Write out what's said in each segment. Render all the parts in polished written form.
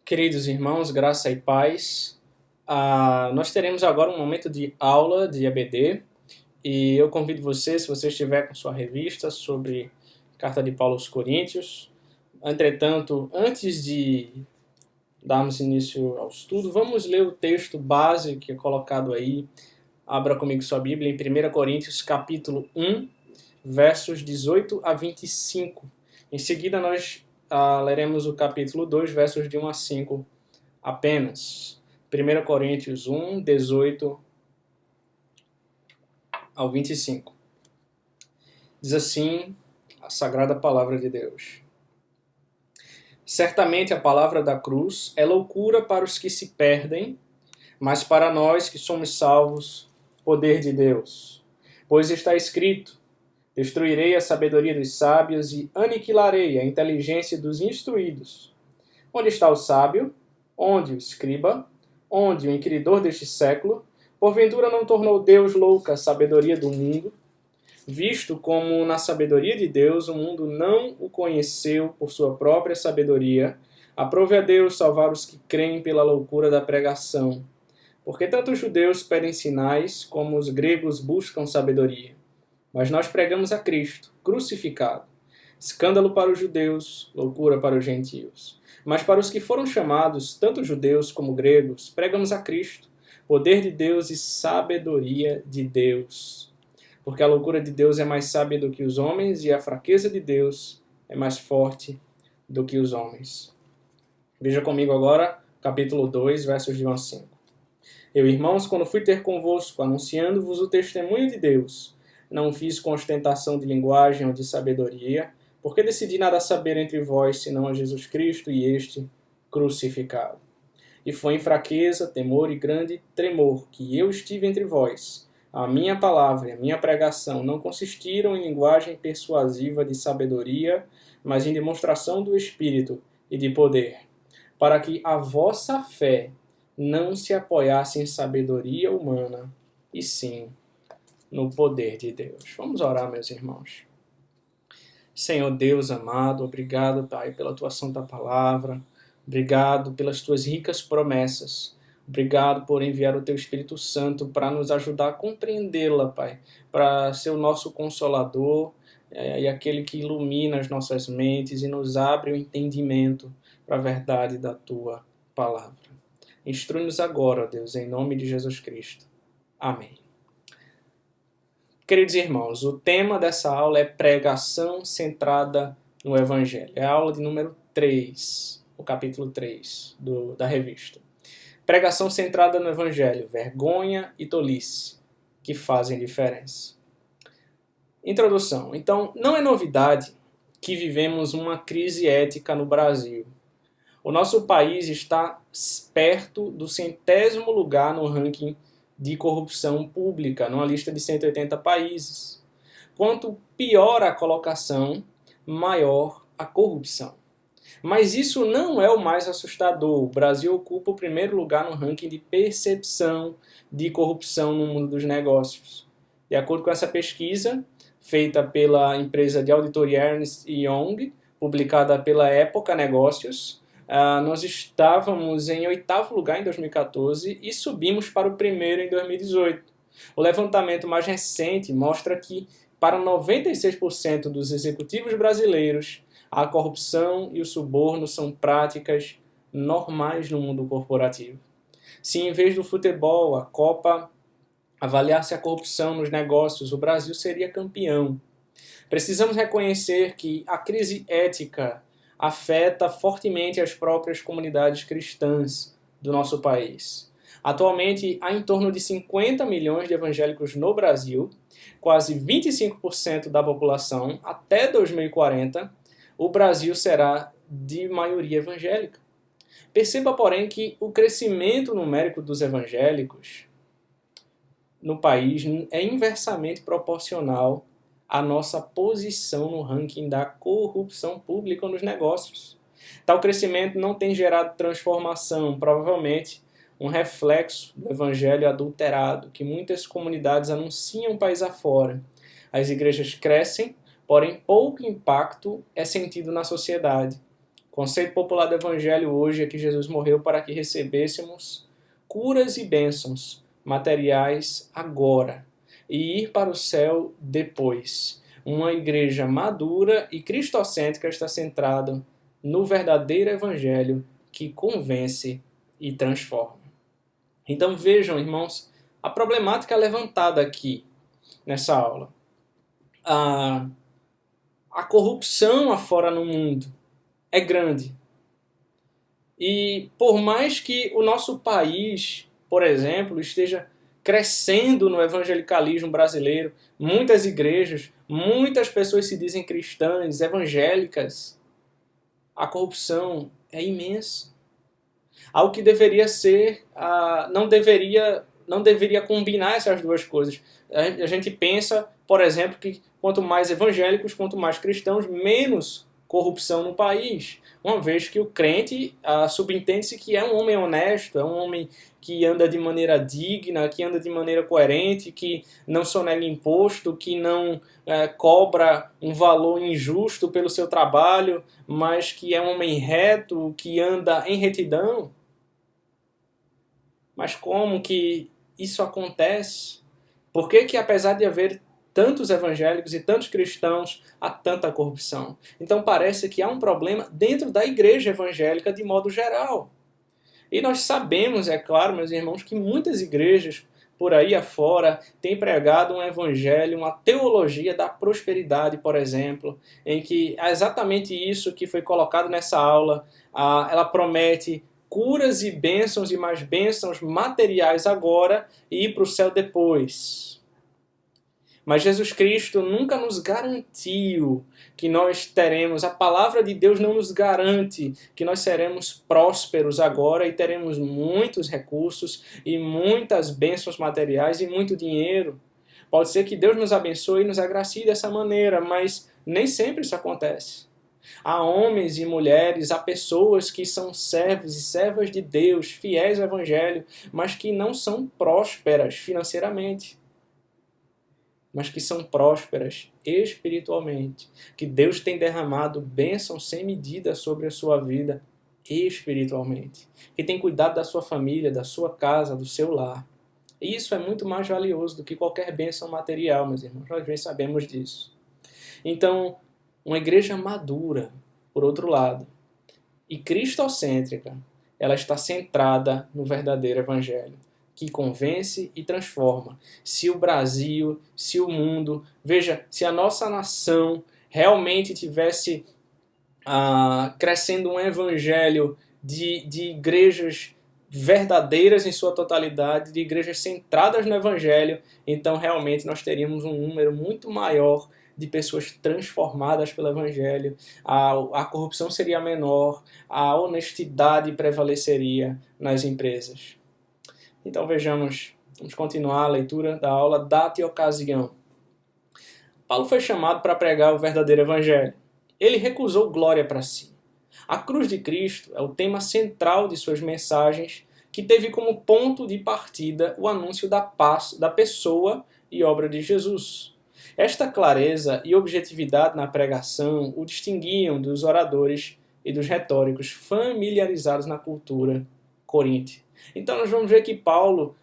Queridos irmãos, graça e paz. Nós teremos agora um momento de aula de EBD e eu convido você, se você estiver com sua revista sobre Carta de Paulo aos Coríntios. Entretanto, antes de darmos início ao estudo, vamos ler o texto base que é colocado aí. Abra comigo sua Bíblia em 1 Coríntios capítulo 1, versos 18 a 25. Em seguida nós leremos o capítulo 2, versos de 1 a 5 apenas. 1 Coríntios 1, 18 ao 25. Diz assim a sagrada palavra de Deus. Certamente a palavra da cruz é loucura para os que se perdem, mas para nós que somos salvos, poder de Deus. Pois está escrito: destruirei a sabedoria dos sábios e aniquilarei a inteligência dos instruídos. Onde está o sábio? Onde o escriba? Onde o inquiridor deste século? Porventura não tornou Deus louca a sabedoria do mundo? Visto como na sabedoria de Deus o mundo não o conheceu por sua própria sabedoria, aprove a Deus salvar os que creem pela loucura da pregação. Porque tanto os judeus pedem sinais, como os gregos buscam sabedoria. Mas nós pregamos a Cristo, crucificado. Escândalo para os judeus, loucura para os gentios. Mas para os que foram chamados, tanto judeus como gregos, pregamos a Cristo, poder de Deus e sabedoria de Deus. Porque a loucura de Deus é mais sábia do que os homens, e a fraqueza de Deus é mais forte do que os homens. Veja comigo agora, capítulo 2, versos de 1 a 5. Eu, irmãos, quando fui ter convosco, anunciando-vos o testemunho de Deus, não fiz com ostentação de linguagem ou de sabedoria, porque decidi nada saber entre vós, senão a Jesus Cristo e este crucificado. E foi em fraqueza, temor e grande tremor que eu estive entre vós. A minha palavra e a minha pregação não consistiram em linguagem persuasiva de sabedoria, mas em demonstração do Espírito e de poder, para que a vossa fé não se apoiasse em sabedoria humana, e sim no poder de Deus. Vamos orar, meus irmãos. Senhor Deus amado, obrigado, Pai, pela tua santa palavra. Obrigado pelas tuas ricas promessas. Obrigado por enviar o teu Espírito Santo para nos ajudar a compreendê-la, Pai, para ser o nosso consolador e aquele que ilumina as nossas mentes e nos abre o entendimento para a verdade da tua palavra. Instrui-nos agora, ó Deus, em nome de Jesus Cristo. Amém. Queridos irmãos, o tema dessa aula é pregação centrada no Evangelho. É a aula de número 3, o capítulo 3 da revista. Pregação centrada no Evangelho, vergonha e tolice, que fazem diferença. Introdução. Então, não é novidade que vivemos uma crise ética no Brasil. O nosso país está perto do 100º lugar no ranking de corrupção pública, numa lista de 180 países. Quanto pior a colocação, maior a corrupção. Mas isso não é o mais assustador. O Brasil ocupa o primeiro lugar no ranking de percepção de corrupção no mundo dos negócios. De acordo com essa pesquisa, feita pela empresa de auditoria Ernst Young, publicada pela Época Negócios, nós estávamos em 8º lugar em 2014 e subimos para o primeiro em 2018. O levantamento mais recente mostra que, para 96% dos executivos brasileiros, a corrupção e o suborno são práticas normais no mundo corporativo. Se em vez do futebol, a Copa, avaliasse a corrupção nos negócios, o Brasil seria campeão. Precisamos reconhecer que a crise ética afeta fortemente as próprias comunidades cristãs do nosso país. Atualmente, há em torno de 50 milhões de evangélicos no Brasil, quase 25% da população. Até 2040, o Brasil será de maioria evangélica. Perceba, porém, que o crescimento numérico dos evangélicos no país é inversamente proporcional a nossa posição no ranking da corrupção pública nos negócios. Tal crescimento não tem gerado transformação, provavelmente um reflexo do evangelho adulterado que muitas comunidades anunciam país afora. As igrejas crescem, porém pouco impacto é sentido na sociedade. conceito popular do Evangelho hoje é que Jesus morreu para que recebêssemos curas e bênçãos materiais agora e ir para o céu depois. Uma igreja madura e cristocêntrica está centrada no verdadeiro Evangelho que convence e transforma. Então vejam, irmãos, a problemática levantada aqui nessa aula. A corrupção afora no mundo é grande. E por mais que o nosso país, por exemplo, esteja crescendo no evangelicalismo brasileiro, muitas igrejas, muitas pessoas se dizem cristãs, evangélicas, a corrupção é imensa. Algo que deveria ser, não deveria combinar essas duas coisas. A gente pensa, por exemplo, que quanto mais evangélicos, quanto mais cristãos, menos corrupção no país. Uma vez que o crente subentende-se que é um homem honesto, é um homem que anda de maneira digna, que anda de maneira coerente, que não sonega imposto, que não cobra um valor injusto pelo seu trabalho, mas que é um homem reto, que anda em retidão. Mas como que isso acontece? Por que apesar de haver tantos evangélicos e tantos cristãos, há tanta corrupção? Então parece que há um problema dentro da igreja evangélica de modo geral. E nós sabemos, é claro, meus irmãos, que muitas igrejas por aí afora têm pregado um evangelho, uma teologia da prosperidade, por exemplo, em que é exatamente isso que foi colocado nessa aula. Ela promete curas e bênçãos e mais bênçãos materiais agora e ir para o céu depois. Mas Jesus Cristo nunca nos garantiu que nós teremos, a palavra de Deus não nos garante que nós seremos prósperos agora e teremos muitos recursos e muitas bênçãos materiais e muito dinheiro. Pode ser que Deus nos abençoe e nos agracie dessa maneira, mas nem sempre isso acontece. Há homens e mulheres, há pessoas que são servos e servas de Deus, fiéis ao Evangelho, mas que não são prósperas financeiramente, mas que são prósperas espiritualmente, que Deus tem derramado bênção sem medida sobre a sua vida espiritualmente, que tem cuidado da sua família, da sua casa, do seu lar. E isso é muito mais valioso do que qualquer bênção material, meus irmãos, nós bem sabemos disso. Então, uma igreja madura, por outro lado, e cristocêntrica, ela está centrada no verdadeiro Evangelho, que convence e transforma. Se o Brasil, se o mundo, veja, se a nossa nação realmente tivesse crescendo um evangelho de igrejas verdadeiras em sua totalidade, de igrejas centradas no evangelho, então realmente nós teríamos um número muito maior de pessoas transformadas pelo Evangelho, a corrupção seria menor, a honestidade prevaleceria nas empresas. Então vamos continuar a leitura da aula Data e Ocasião. Paulo foi chamado para pregar o verdadeiro Evangelho. Ele recusou glória para si. A cruz de Cristo é o tema central de suas mensagens, que teve como ponto de partida o anúncio da paz, da pessoa e obra de Jesus. Esta clareza e objetividade na pregação o distinguiam dos oradores e dos retóricos familiarizados na cultura coríntia. Então nós vamos ver que Paulo,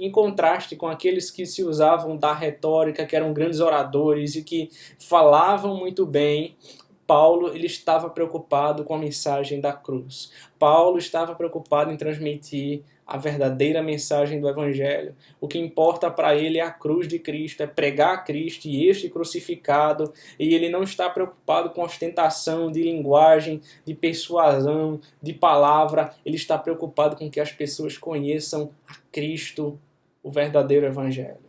em contraste com aqueles que se usavam da retórica, que eram grandes oradores e que falavam muito bem, Paulo ele estava preocupado com a mensagem da cruz. Paulo estava preocupado em transmitir a verdadeira mensagem do Evangelho. O que importa para ele é a cruz de Cristo, é pregar a Cristo e este crucificado, e ele não está preocupado com ostentação de linguagem, de persuasão, de palavra, ele está preocupado com que as pessoas conheçam a Cristo, o verdadeiro Evangelho.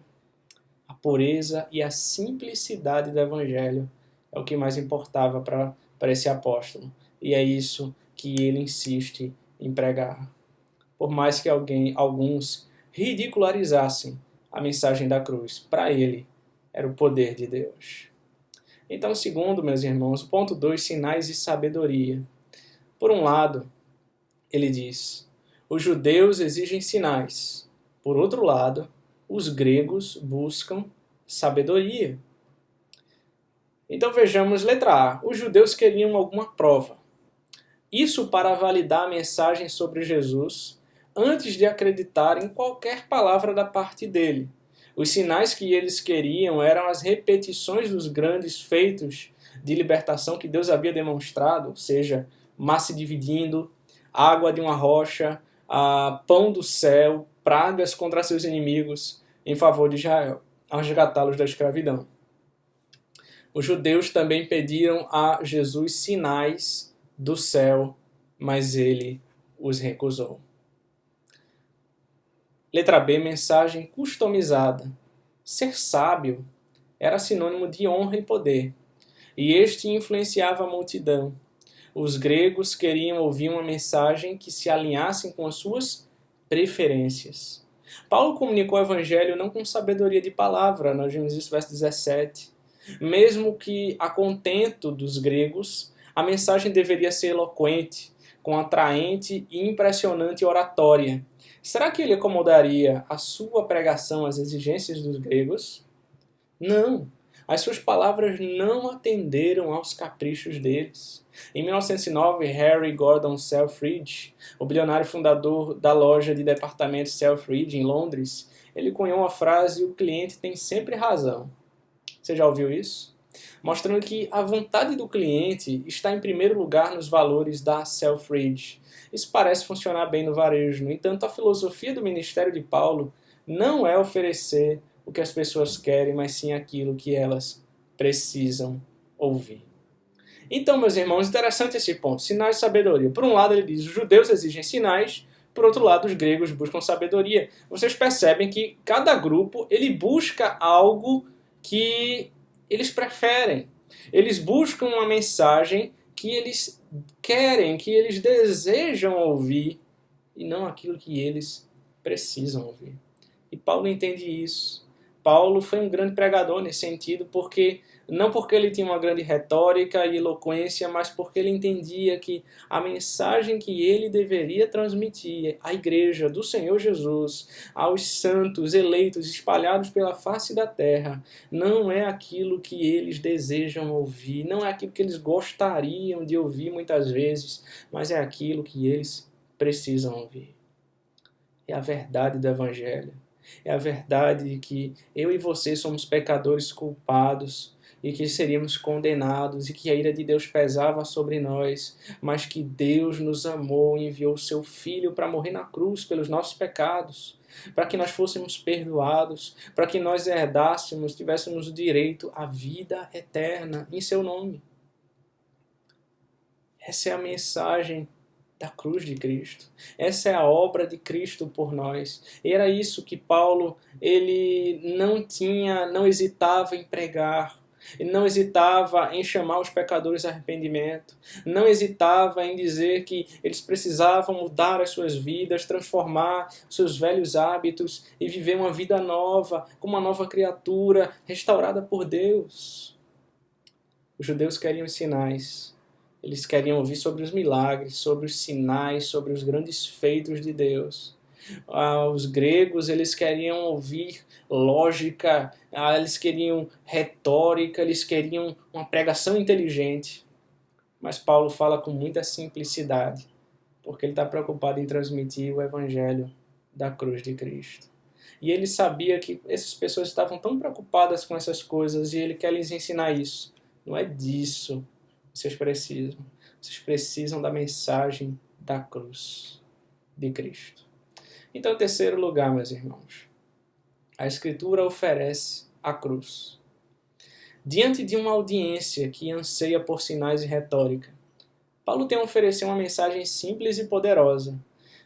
A pureza e a simplicidade do Evangelho é o que mais importava para esse apóstolo, e é isso que ele insiste em pregar. Por mais que alguns ridicularizassem a mensagem da cruz, para ele era o poder de Deus. Então, segundo, meus irmãos, o ponto 2, sinais de sabedoria. Por um lado, ele diz, os judeus exigem sinais. Por outro lado, os gregos buscam sabedoria. Então vejamos, letra A, os judeus queriam alguma prova. Isso para validar a mensagem sobre Jesus antes de acreditar em qualquer palavra da parte dele. Os sinais que eles queriam eram as repetições dos grandes feitos de libertação que Deus havia demonstrado, ou seja, mar se dividindo, água de uma rocha, pão do céu, pragas contra seus inimigos em favor de Israel, ao resgatá-los da escravidão. Os judeus também pediram a Jesus sinais do céu, mas ele os recusou. Letra B, mensagem customizada. Ser sábio era sinônimo de honra e poder, e este influenciava a multidão. Os gregos queriam ouvir uma mensagem que se alinhasse com as suas preferências. Paulo comunicou o evangelho não com sabedoria de palavra, nós vimos isso no verso 17. Mesmo que a contento dos gregos, a mensagem deveria ser eloquente, com atraente e impressionante oratória. Será que ele acomodaria a sua pregação às exigências dos gregos? Não. As suas palavras não atenderam aos caprichos deles. Em 1909, Harry Gordon Selfridge, o bilionário fundador da loja de departamentos Selfridge em Londres, ele cunhou a frase: "O cliente tem sempre razão". Você já ouviu isso? Mostrando que a vontade do cliente está em primeiro lugar nos valores da Selfridge. Isso parece funcionar bem no varejo. No entanto, a filosofia do ministério de Paulo não é oferecer o que as pessoas querem, mas sim aquilo que elas precisam ouvir. Então, meus irmãos, interessante esse ponto. Sinais de sabedoria. Por um lado, ele diz: os judeus exigem sinais. Por outro lado, os gregos buscam sabedoria. Vocês percebem que cada grupo ele busca algo que eles preferem. Eles buscam uma mensagem que eles querem, que eles desejam ouvir, e não aquilo que eles precisam ouvir. E Paulo entende isso. Paulo foi um grande pregador nesse sentido, não porque ele tinha uma grande retórica e eloquência, mas porque ele entendia que a mensagem que ele deveria transmitir à igreja do Senhor Jesus, aos santos eleitos espalhados pela face da terra, não é aquilo que eles desejam ouvir, não é aquilo que eles gostariam de ouvir muitas vezes, mas é aquilo que eles precisam ouvir. É a verdade do Evangelho. É a verdade de que eu e você somos pecadores culpados e que seríamos condenados e que a ira de Deus pesava sobre nós, mas que Deus nos amou e enviou o seu Filho para morrer na cruz pelos nossos pecados, para que nós fôssemos perdoados, para que nós herdássemos, tivéssemos o direito à vida eterna em seu nome. Essa é a mensagem da cruz de Cristo. Essa é a obra de Cristo por nós. E era isso que Paulo, ele não hesitava em pregar. Ele não hesitava em chamar os pecadores a arrependimento. Não hesitava em dizer que eles precisavam mudar as suas vidas, transformar seus velhos hábitos e viver uma vida nova, como uma nova criatura, restaurada por Deus. Os judeus queriam sinais. Eles queriam ouvir sobre os milagres, sobre os sinais, sobre os grandes feitos de Deus. Os gregos, eles queriam ouvir lógica, eles queriam retórica, eles queriam uma pregação inteligente. Mas Paulo fala com muita simplicidade, porque ele está preocupado em transmitir o evangelho da cruz de Cristo. E ele sabia que essas pessoas estavam tão preocupadas com essas coisas e ele quer lhes ensinar isso. Não é disso. Vocês precisam da mensagem da cruz de Cristo. Então, em terceiro lugar, meus irmãos, a Escritura oferece a cruz. Diante de uma audiência que anseia por sinais e retórica, Paulo tem a oferecer uma mensagem simples e poderosa.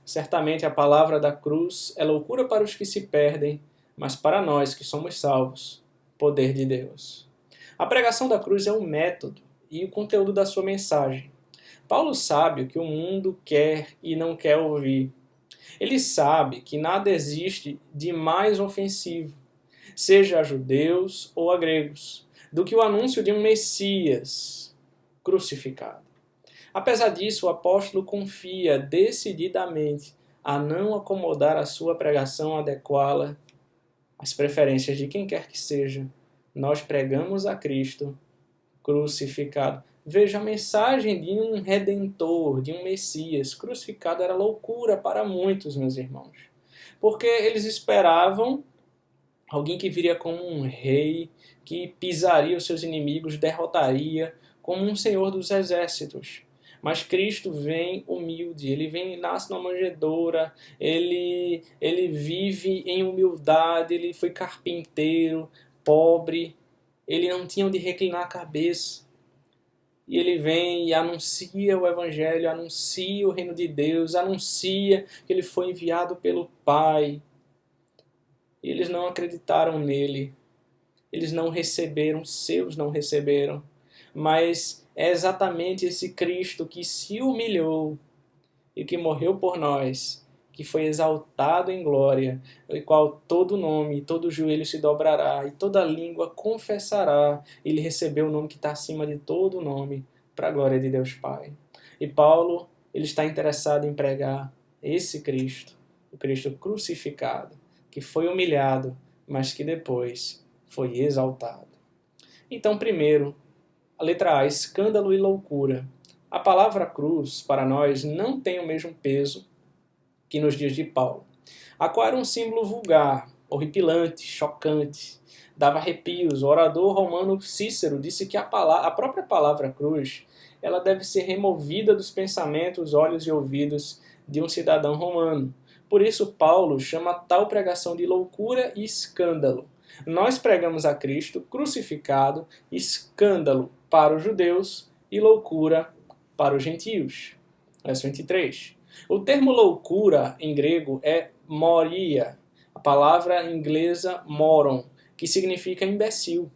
Certamente a palavra da cruz é loucura para os que se perdem, mas para nós que somos salvos, poder de Deus. A pregação da cruz é um método e o conteúdo da sua mensagem. Paulo sabe o que o mundo quer e não quer ouvir. Ele sabe que nada existe de mais ofensivo, seja a judeus ou a gregos, do que o anúncio de um Messias crucificado. Apesar disso, o apóstolo confia decididamente a não acomodar a sua pregação, adequá-la às preferências de quem quer que seja. Nós pregamos a Cristo crucificado. Veja, a mensagem de um Redentor, de um Messias crucificado era loucura para muitos, meus irmãos. Porque eles esperavam alguém que viria como um rei, que pisaria os seus inimigos, derrotaria, como um senhor dos exércitos. Mas Cristo vem humilde, ele vem, nasce numa manjedoura, ele vive em humildade, ele foi carpinteiro, pobre, ele não tinha onde reclinar a cabeça. E ele vem e anuncia o Evangelho, anuncia o reino de Deus, anuncia que ele foi enviado pelo Pai. E eles não acreditaram nele. Eles não receberam, seus não receberam. Mas é exatamente esse Cristo que se humilhou e que morreu por nós, que foi exaltado em glória, o qual todo nome, todo joelho se dobrará e toda língua confessará. Ele recebeu o nome que está acima de todo nome, para a glória de Deus Pai. E Paulo, ele está interessado em pregar esse Cristo, o Cristo crucificado, que foi humilhado, mas que depois foi exaltado. Então, primeiro, a letra A, escândalo e loucura. A palavra cruz, para nós, não tem o mesmo peso que nos dias de Paulo. A qual era um símbolo vulgar, horripilante, chocante, dava arrepios. O orador romano Cícero disse que a própria palavra cruz ela deve ser removida dos pensamentos, olhos e ouvidos de um cidadão romano. Por isso, Paulo chama tal pregação de loucura e escândalo. Nós pregamos a Cristo crucificado, escândalo para os judeus e loucura para os gentios. Verso 23. O termo loucura em grego é moria, a palavra inglesa moron, que significa imbecil.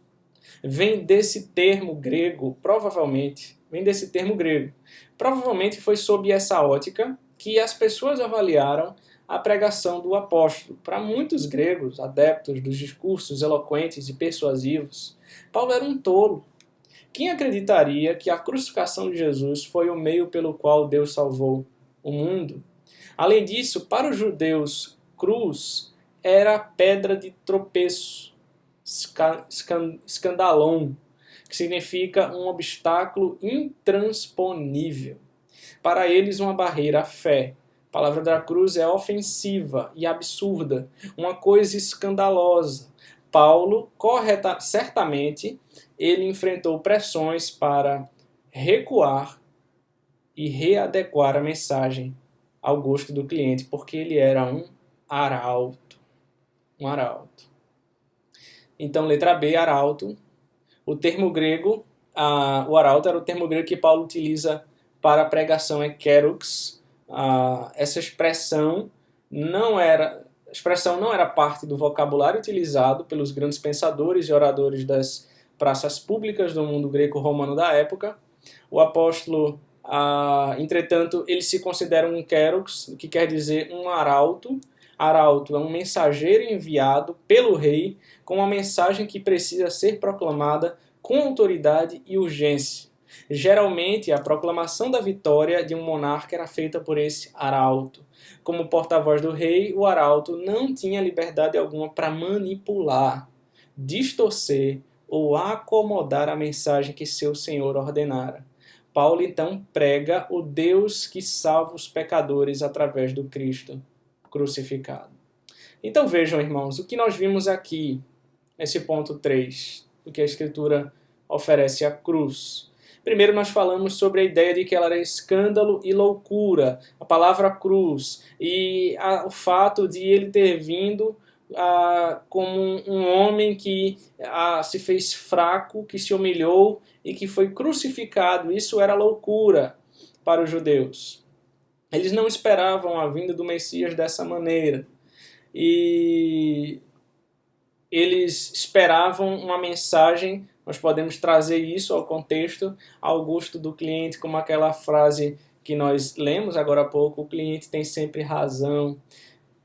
Vem desse termo grego, provavelmente foi sob essa ótica que as pessoas avaliaram a pregação do apóstolo. Para muitos gregos, adeptos dos discursos eloquentes e persuasivos, Paulo era um tolo. Quem acreditaria que a crucificação de Jesus foi o meio pelo qual Deus salvou o mundo? Além disso, para os judeus, cruz era pedra de tropeço, escandalon, que significa um obstáculo intransponível. Para eles, uma barreira à fé. A palavra da cruz é ofensiva e absurda, uma coisa escandalosa. Paulo, certamente, ele enfrentou pressões para recuar e readequar a mensagem ao gosto do cliente, porque ele era um arauto. Um arauto. Então, letra B, arauto. O termo grego, o arauto era o termo grego que Paulo utiliza para a pregação, é kerux. Essa expressão não era parte do vocabulário utilizado pelos grandes pensadores e oradores das praças públicas do mundo greco-romano da época. O apóstolo, entretanto, ele se considera um kerux, que quer dizer um arauto. Arauto é um mensageiro enviado pelo rei com uma mensagem que precisa ser proclamada com autoridade e urgência. Geralmente, a proclamação da vitória de um monarca era feita por esse arauto. Como porta-voz do rei, o arauto não tinha liberdade alguma para manipular, distorcer ou acomodar a mensagem que seu senhor ordenara. Paulo, então, prega o Deus que salva os pecadores através do Cristo crucificado. Então vejam, irmãos, o que nós vimos aqui, nesse ponto 3, do que a Escritura oferece à cruz. Primeiro nós falamos sobre a ideia de que ela era escândalo e loucura, a palavra cruz, e o fato de ele ter vindo como um homem que se fez fraco, que se humilhou e que foi crucificado. Isso era loucura para os judeus. Eles não esperavam a vinda do Messias dessa maneira. E eles esperavam uma mensagem, nós podemos trazer isso ao contexto, ao gosto do cliente, como aquela frase que nós lemos agora há pouco, o cliente tem sempre razão.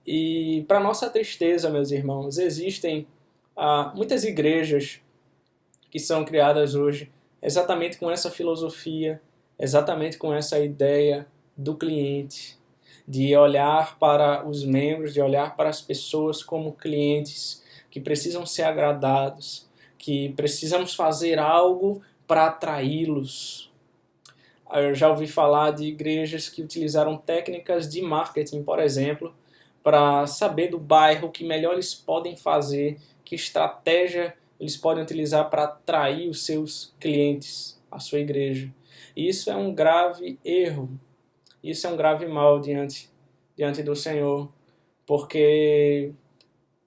E para nossa tristeza, meus irmãos, existem muitas igrejas que são criadas hoje exatamente com essa filosofia, exatamente com essa ideia do cliente, de olhar para os membros, de olhar para as pessoas como clientes que precisam ser agradados, que precisamos fazer algo para atraí-los. Eu já ouvi falar de igrejas que utilizaram técnicas de marketing, por exemplo, para saber do bairro o que melhor eles podem fazer, que estratégia eles podem utilizar para atrair os seus clientes à sua igreja. E isso é um grave erro, isso é um grave mal diante do Senhor, porque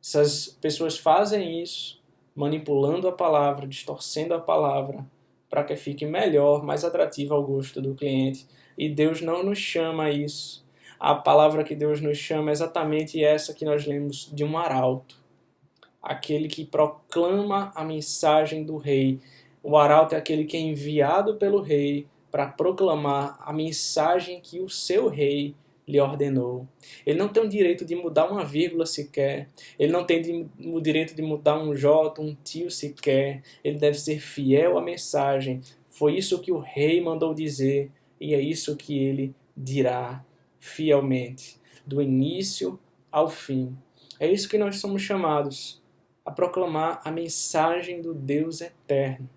essas pessoas fazem isso manipulando a palavra, distorcendo a palavra, para que fique melhor, mais atrativa ao gosto do cliente. E Deus não nos chama a isso. A palavra que Deus nos chama é exatamente essa que nós lemos de um arauto. Aquele que proclama a mensagem do rei. O arauto é aquele que é enviado pelo rei para proclamar a mensagem que o seu rei lhe ordenou. Ele não tem o direito de mudar uma vírgula sequer. Ele não tem o direito de mudar um J, um tio sequer. Ele deve ser fiel à mensagem. Foi isso que o rei mandou dizer e é isso que ele dirá fielmente, do início ao fim. É isso que nós somos chamados, a proclamar a mensagem do Deus eterno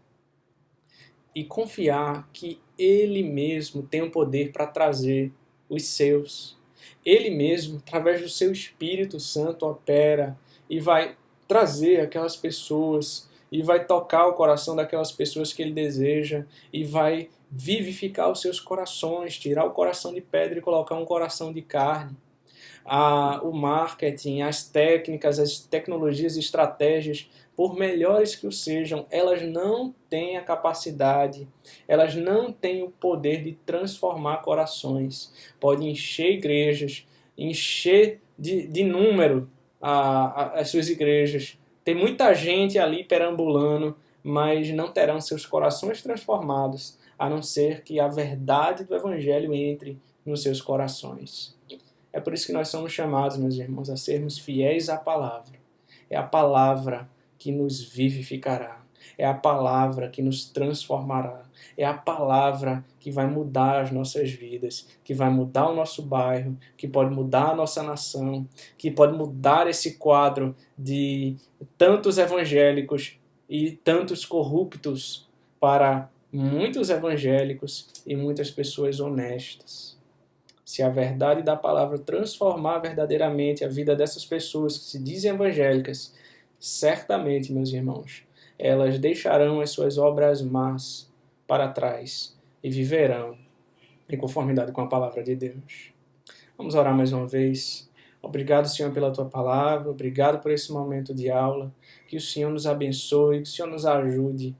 e confiar que Ele mesmo tem o poder para trazer os seus. Ele mesmo, através do seu Espírito Santo, opera e vai trazer aquelas pessoas e vai tocar o coração daquelas pessoas que Ele deseja e vai vivificar os seus corações, tirar o coração de pedra e colocar um coração de carne. O marketing, as técnicas, as tecnologias e estratégias, por melhores que o sejam, elas não têm a capacidade, elas não têm o poder de transformar corações. Pode encher igrejas, encher de número as suas igrejas. Tem muita gente ali perambulando, mas não terão seus corações transformados, a não ser que a verdade do Evangelho entre nos seus corações. É por isso que nós somos chamados, meus irmãos, a sermos fiéis à palavra. É a palavra que nos vivificará. É a palavra que nos transformará. É a palavra que vai mudar as nossas vidas, que vai mudar o nosso bairro, que pode mudar a nossa nação, que pode mudar esse quadro de tantos evangélicos e tantos corruptos para muitos evangélicos e muitas pessoas honestas. Se a verdade da palavra transformar verdadeiramente a vida dessas pessoas que se dizem evangélicas, certamente, meus irmãos, elas deixarão as suas obras más para trás e viverão em conformidade com a palavra de Deus. Vamos orar mais uma vez. Obrigado, Senhor, pela Tua palavra. Obrigado por esse momento de aula. Que o Senhor nos abençoe, que o Senhor nos ajude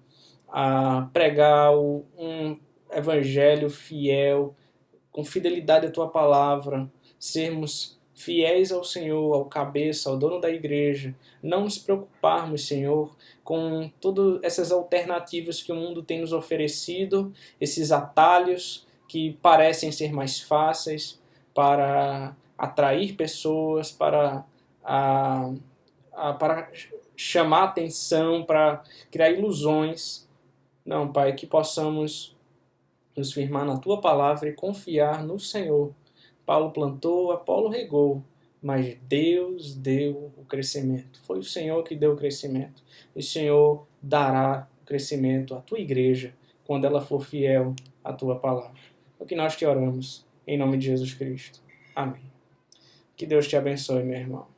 a pregar um evangelho fiel, com fidelidade à Tua palavra, sermos fiéis ao Senhor, ao cabeça, ao dono da igreja, não nos preocuparmos, Senhor, com todas essas alternativas que o mundo tem nos oferecido, esses atalhos que parecem ser mais fáceis para atrair pessoas, para chamar atenção, para criar ilusões. Não, Pai, que possamos nos firmar na Tua palavra e confiar no Senhor. Paulo plantou, Apolo regou, mas Deus deu o crescimento. Foi o Senhor que deu o crescimento. O Senhor dará o crescimento à Tua igreja quando ela for fiel à Tua palavra. É o que nós te oramos, em nome de Jesus Cristo. Amém. Que Deus te abençoe, meu irmão.